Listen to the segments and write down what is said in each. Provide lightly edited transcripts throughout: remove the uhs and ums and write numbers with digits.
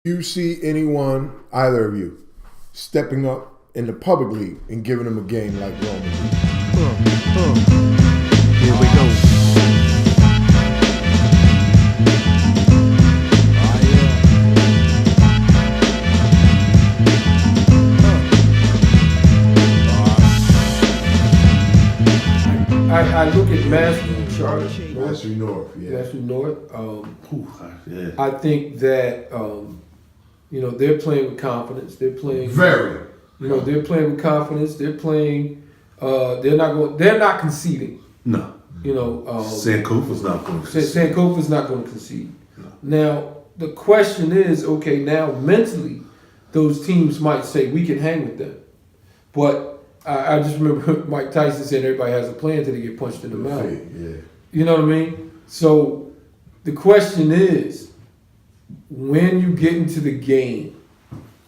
You see anyone, either of you, stepping up in the public league and giving them a game like Roman? Here we go. I look at Mastery Charter. Mastery North, yeah. Mastery North. I think that they're playing with confidence. They're playing Very. They're playing with confidence. They're playing. They're not conceding. No. Sankofa's not going to concede. Sankofa's not going to concede. No. Now the question is, okay, now mentally, those teams might say we can hang with them, but I just remember Mike Tyson saying everybody has a plan until they get punched in the mouth. Yeah. You know what I mean? So the question is, when you get into the game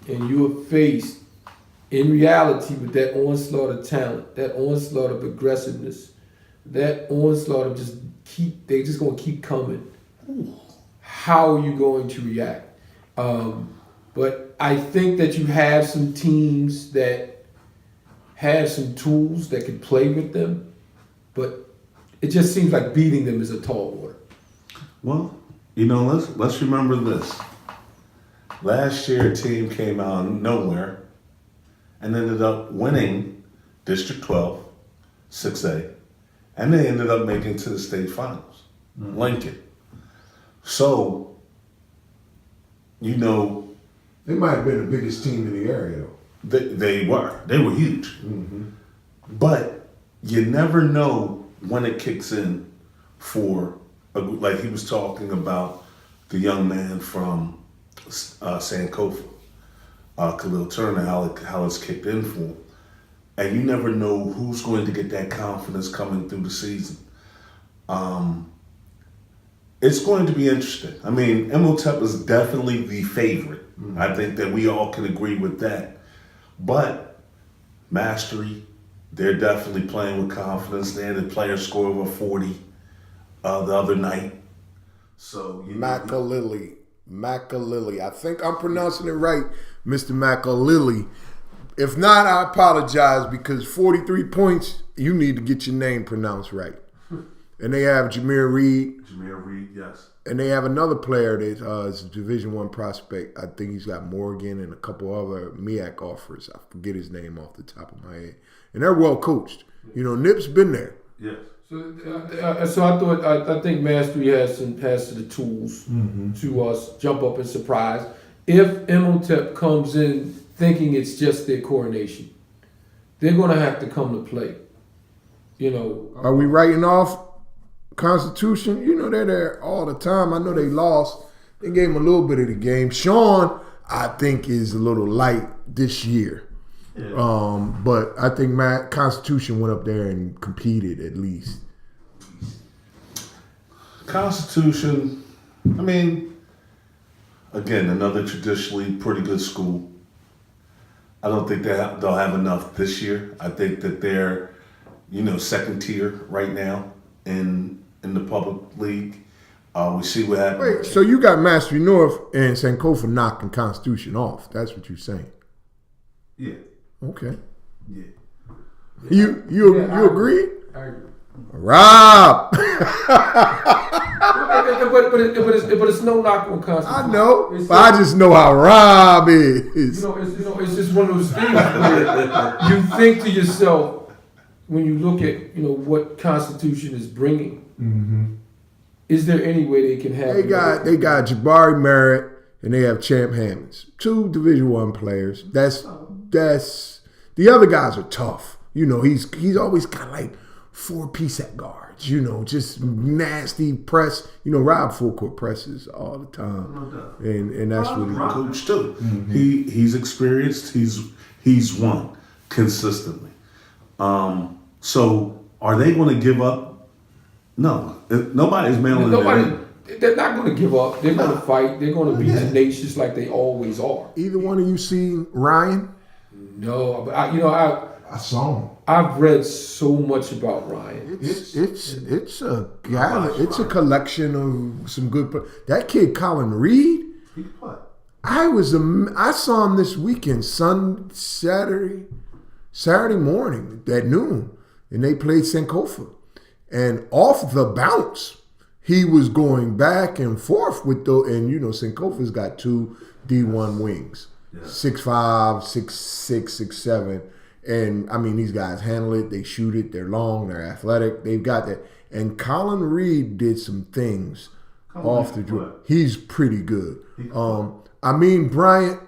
and you are faced in reality with that onslaught of talent, that onslaught of aggressiveness, that onslaught of they're just going to keep coming. How are you going to react? But I think that you have some teams that have some tools that can play with them, but it just seems like beating them is a tall order. Well, let's remember this. Last year, a team came out of nowhere and ended up winning District 12, 6A, and they ended up making it to the state finals, Lincoln. So, They might have been the biggest team in the area, though. They were huge. Mm-hmm. But you never know when it kicks in for, like he was talking about the young man from Sankofa, Khalil Turner, how it's kicked in for him. And you never know who's going to get that confidence coming through the season. It's going to be interesting. I mean, Imhotep is definitely the favorite. Mm-hmm. I think that we all can agree with that. But Mastery, they're definitely playing with confidence. They had a player score over 40 the other night. So Makalili. I think I'm pronouncing it right, Mr. Makalili. If not, I apologize, because 43 points, you need to get your name pronounced right. And they have Jameer Reed. Yes. And they have another player that is a Division I prospect. I think he's got Morgan and a couple other MEAC offers. I forget his name off the top of my head. And they're well coached. Nip's been there. Yes. So I think Mastery has the tools to us jump up and surprise. If Imhotep comes in thinking it's just their coronation, they're going to have to come to play. Are we writing off Constitution? They're there all the time. I know they lost. They gave them a little bit of the game. Sean, I think, is a little light this year. Yeah. But I think Constitution went up there and competed at least. Constitution, I mean, again, another traditionally pretty good school. I don't think they'll have enough this year. I think that they're, second tier right now in the public league. We see what happens. Wait, so you got Mastery North and Sankofa knocking Constitution off. That's what you're saying? Yeah. Okay. Yeah. You agree? I agree. Rob! but it's no knock on Constitution. I know, but I just know how Rob is. It's just one of those things where you think to yourself, when you look at what Constitution is bringing, is there any way they can have? They got Jabari Merritt and they have Champ Hammonds, 2 Division I players. That's the other guys are tough. He's always got like 4-piece at guards. Just nasty press. Rob full court presses all the time, No doubt. and that's what he coach too. He's experienced. He's won consistently. So are they going to give up? No, nobody's mailing it. They're not going to give up. They're going to fight. They're going to be tenacious like they always are. Either one of you seen Ryan? No, but I saw him. I've read so much about Ryan. It's a guy. It's a collection of some good. That kid Colin Reed. He can play. I saw him this weekend, Saturday morning at noon, and they played Sankofa. And off the bounce, he was going back and forth with and Sankofa's got 2 D1 wings, 6'5", 6'6", 6'7". And I mean, these guys handle it, they shoot it, they're long, they're athletic, they've got that. And Colin Reed did some things off the drill. He's pretty good. Bryant,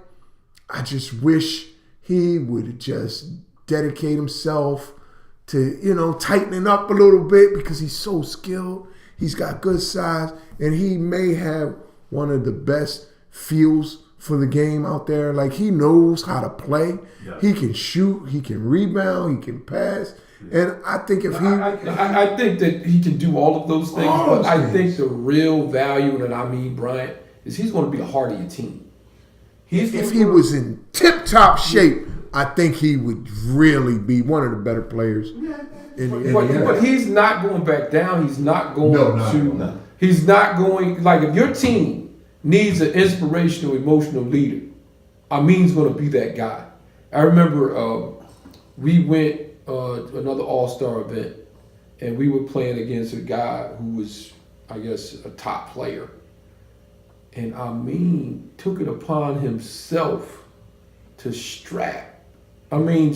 I just wish he would just dedicate himself to, tightening up a little bit because he's so skilled. He's got good size, and he may have one of the best feels for the game out there. Like, he knows how to play. Yeah. He can shoot. He can rebound. He can pass. And I think if he... I think that he can do all of those things, but I think the real value, and Bryant, is he's going to be the heart of your team. If he was in tip-top shape, I think he would really be one of the better players. But he's not going back down. He's not going to... He's not going... Like, if your team needs an inspirational, emotional leader, Amin's going to be that guy. I remember we went to another All-Star event, and we were playing against a guy who was, I guess, a top player. And Amin took it upon himself to strap. He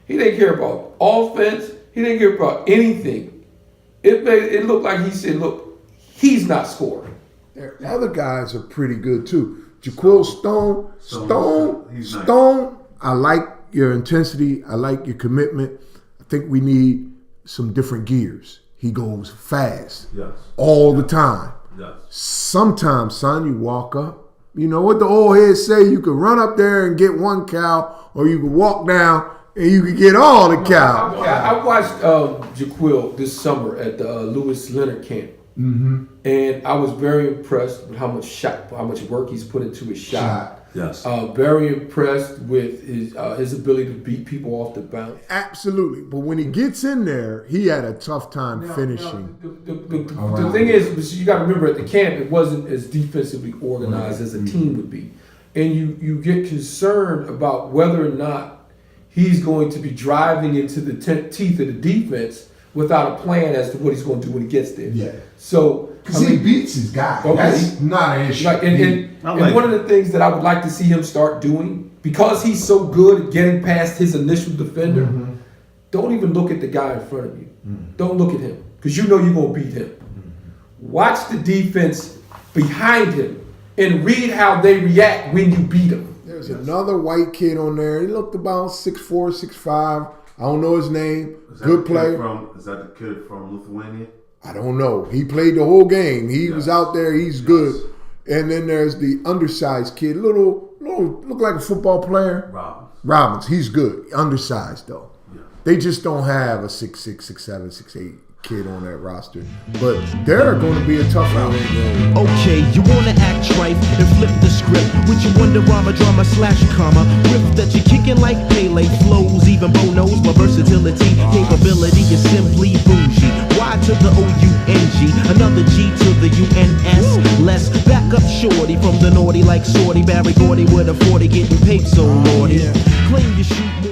didn't care about offense. He didn't care about anything. It looked like he said, look, he's not scoring. The other guys are pretty good too. Jaquil Stone, I like your intensity. I like your commitment. I think we need some different gears. He goes fast all the time. Yes. Sometimes, son, you walk up. You know what the old heads say? You can run up there and get 1 cow, or you can walk down and you can get all the cow. I watched Jaquil this summer at the Lewis Leonard camp. Mm-hmm. And I was very impressed with how much work he's put into his shot. Yes. Very impressed with his ability to beat people off the bounce. Absolutely. But when he gets in there, he had a tough time finishing. The thing is, you got to remember at the camp, it wasn't as defensively organized as a team would be. And you get concerned about whether or not he's going to be driving into the teeth of the defense without a plan as to what he's going to do when he gets there. Yeah. So, because he beats his guy. Okay. That's not an issue. And one of the things that I would like to see him start doing, because he's so good at getting past his initial defender, don't even look at the guy in front of you. Don't look at him, because you know you're going to beat him. Watch the defense behind him and read how they react when you beat them. There's another white kid on there. He looked about 6'4", 6'5". I don't know his name. Good player. Is that the kid from Lithuania? I don't know. He played the whole game. He was out there. He's good. And then there's the undersized kid. Little look like a football player. Robbins. He's good. Undersized, though. Yeah. They just don't have a 6'6", 6'7", 6'8" kid on that roster. But they're going to be a tough out. Okay, you want to act trife and flip the script with your Wonderama drama / comma. Riff that you're kicking like Pele flows. Even Bo knows my versatility. Capability is simply bougie. Y to the O-U-N-G. Another G to the U-N-S. Let's back up shorty from the naughty like Sorty. Barry Gordy with a 40 getting paid so naughty. Claim you shoot